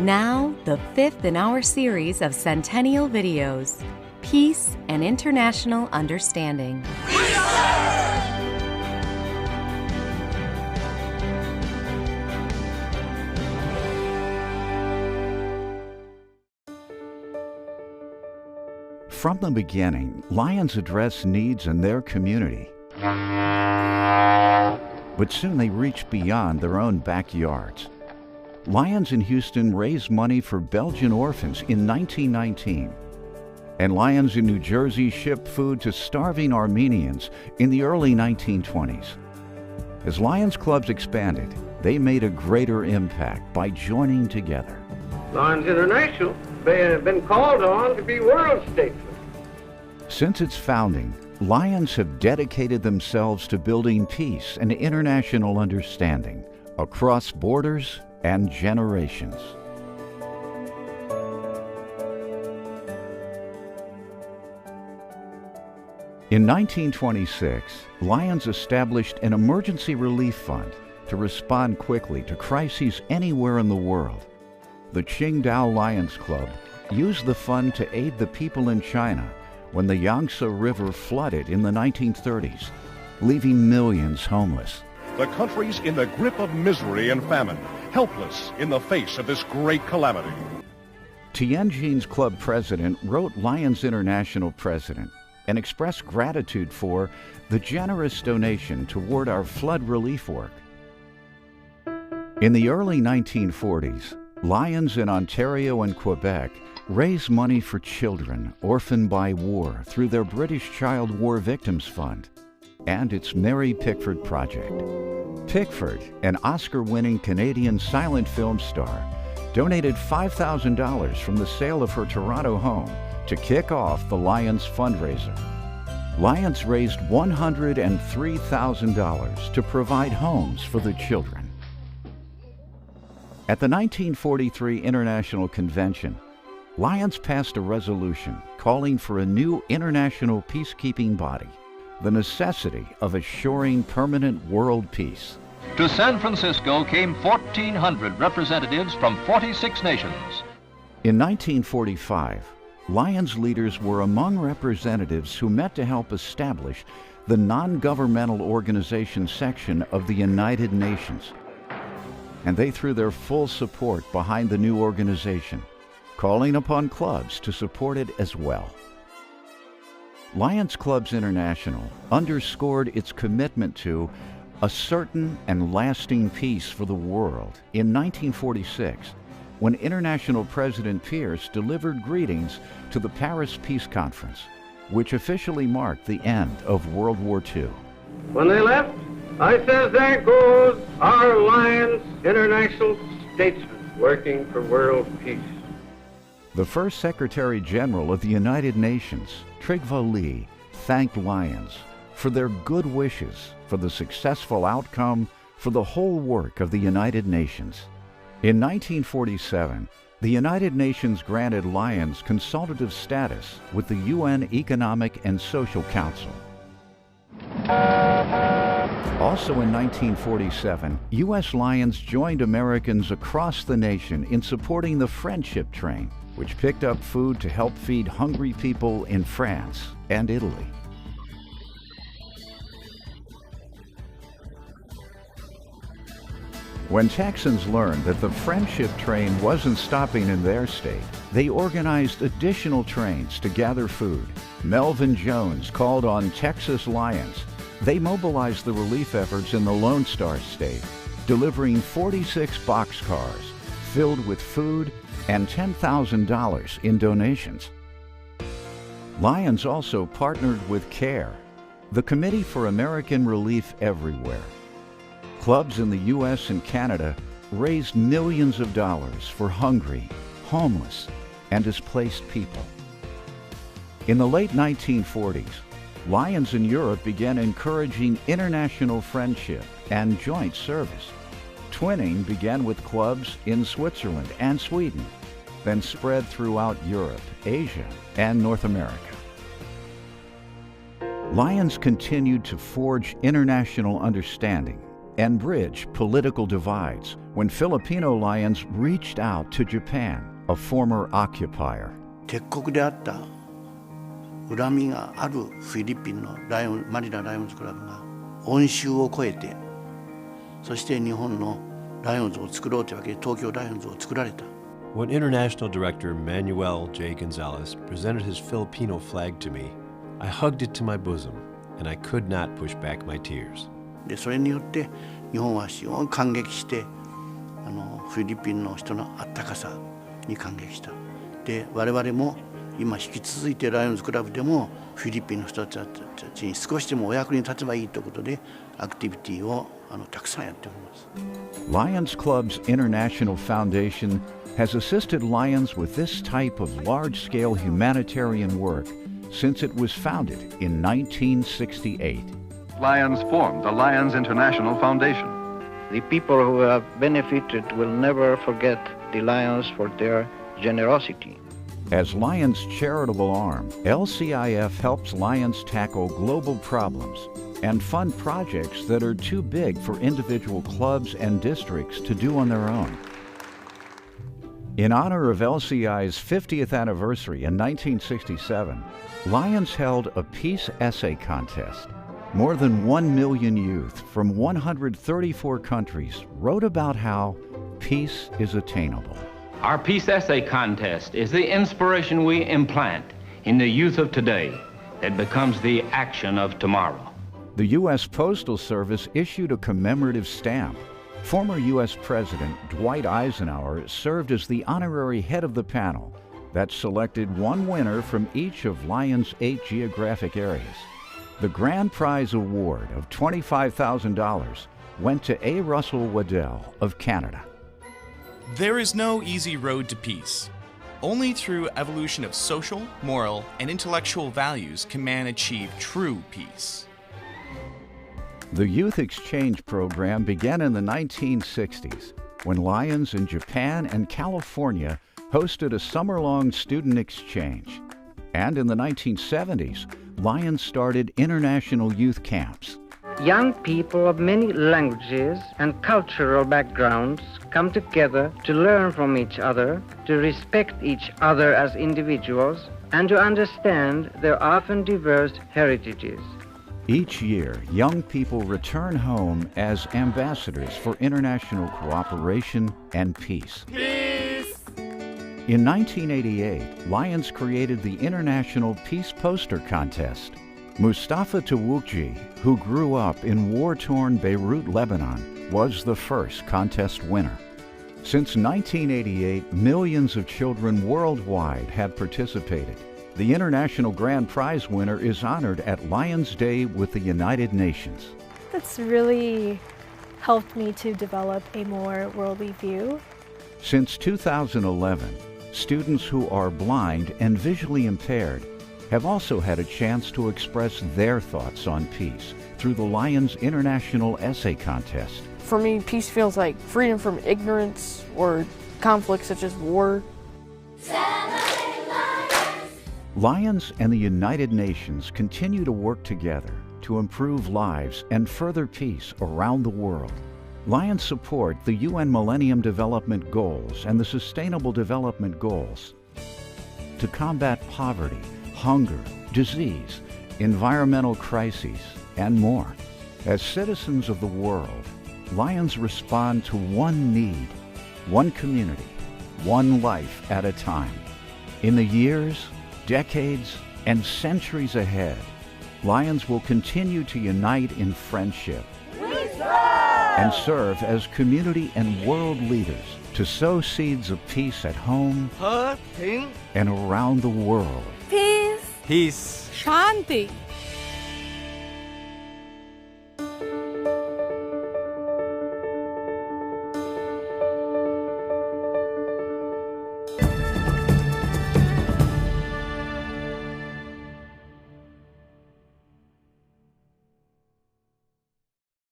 Now, the fifth in our series of Centennial videos, Peace and International Understanding. From the beginning, Lions address needs in their community. But soon they reached beyond their own backyards. Lions in Houston raised money for Belgian orphans in 1919. And Lions in New Jersey shipped food to starving Armenians in the early 1920s. As Lions clubs expanded, they made a greater impact by joining together. Lions International has been called on to be world statesmen. Since its founding, Lions have dedicated themselves to building peace and international understanding across borders and generations. In 1926, Lions established an emergency relief fund to respond quickly to crises anywhere in the world. The Qingdao Lions Club used the fund to aid the people in China when the Yangtze River flooded in the 1930s, leaving millions homeless. The country's in the grip of misery and famine, helpless in the face of this great calamity. Tianjin's club president wrote Lions International president and expressed gratitude for the generous donation toward our flood relief work. In the early 1940s, Lions in Ontario and Quebec raised money for children orphaned by war through their British Child War Victims Fund and its Mary Pickford Project. Pickford, an Oscar-winning Canadian silent film star, donated $5,000 from the sale of her Toronto home to kick off the Lions fundraiser. Lions raised $103,000 to provide homes for the children. At the 1943 International Convention, Lions passed a resolution calling for a new international peacekeeping body, the necessity of assuring permanent world peace. To San Francisco came 1,400 representatives from 46 nations. In 1945, Lions leaders were among representatives who met to help establish the non-governmental organization section of the United Nations. And they threw their full support behind the new organization, calling upon clubs to support it as well. Lions Clubs International underscored its commitment to a certain and lasting peace for the world in 1946, when International President Pierce delivered greetings to the Paris Peace Conference, which officially marked the end of World War II. When they left, I said, there goes our Lions International statesmen working for world peace. The first Secretary General of the United Nations, Trygve Lie, thanked Lions for their good wishes for the successful outcome for the whole work of the United Nations. In 1947, the United Nations granted Lions consultative status with the UN Economic and Social Council. Also in 1947, U.S. Lions joined Americans across the nation in supporting the Friendship Train, which picked up food to help feed hungry people in France and Italy. When Texans learned that the Friendship Train wasn't stopping in their state, they organized additional trains to gather food. Melvin Jones called on Texas Lions. They mobilized the relief efforts in the Lone Star State, delivering 46 boxcars filled with food and $10,000 in donations. Lions also partnered with CARE, the Committee for American Relief Everywhere. Clubs in the U.S. and Canada raised millions of dollars for hungry, homeless, and displaced people. In the late 1940s, Lions in Europe began encouraging international friendship and joint service. Twinning began with clubs in Switzerland and Sweden, then spread throughout Europe, Asia, and North America. Lions continued to forge international understanding and bridge political divides when Filipino lions reached out to Japan, a former occupier. 敵国であった恨みがあるフィリピンのマニラライオンズクラブが恩衆を超えて、そして日本のライオンズを作ろうというわけで東京ライオンズを作られた。When International Director Manuel J. Gonzalez presented his Filipino flag to me, I hugged it to my bosom, and I could not push back my tears. でそれによって日本は非常に感激してフィリピンの人のあったかさに感激した。で我々も今引き続いてライオンズクラブでもフィリピンの人たちに少しでもお役に立てばいいということでアクティビティをたくさんやっております。Lions Club's International Foundation has assisted Lions with this type of large-scale humanitarian work since it was founded in 1968. Lions formed the Lions International Foundation. The people who have benefited will never forget the Lions for their generosity. As Lions' charitable arm, LCIF helps Lions tackle global problems and fund projects that are too big for individual clubs and districts to do on their own. In honor of LCI's 50th anniversary in 1967, Lions held a peace essay contest. More than 1 million youth from 134 countries wrote about how peace is attainable. Our peace essay contest is the inspiration we implant in the youth of today that becomes the action of tomorrow. The U.S. Postal Service issued a commemorative stamp. Former U.S. President Dwight Eisenhower served as the honorary head of the panel that selected one winner from each of Lions' 8 geographic areas. The grand prize award of $25,000 went to A. Russell Waddell of Canada. There is no easy road to peace. Only through evolution of social, moral, and intellectual values can man achieve true peace. The Youth Exchange Program began in the 1960s when Lions in Japan and California hosted a summer-long student exchange. And in the 1970s, Lions started international youth camps. Young people of many languages and cultural backgrounds come together to learn from each other, to respect each other as individuals, and to understand their often diverse heritages. Each year, young people return home as ambassadors for international cooperation and peace. Peace! In 1988, Lions created the International Peace Poster Contest. Mustafa Tawukji, who grew up in war-torn Beirut, Lebanon, was the first contest winner. Since 1988, millions of children worldwide have participated. The International Grand Prize winner is honored at Lions Day with the United Nations. That's really helped me to develop a more worldly view. Since 2011, students who are blind and visually impaired have also had a chance to express their thoughts on peace through the Lions International Essay Contest. For me, peace feels like freedom from ignorance or conflicts such as war. Lions and the United Nations continue to work together to improve lives and further peace around the world. Lions support the UN Millennium Development Goals and the Sustainable Development Goals to combat poverty, hunger, disease, environmental crises, and more. As citizens of the world, Lions respond to one need, one community, one life at a time. In the years, decades, and centuries ahead, Lions will continue to unite in friendship and serve as community and world leaders to sow seeds of peace at home and around the world. Peace. Peace. Shanti.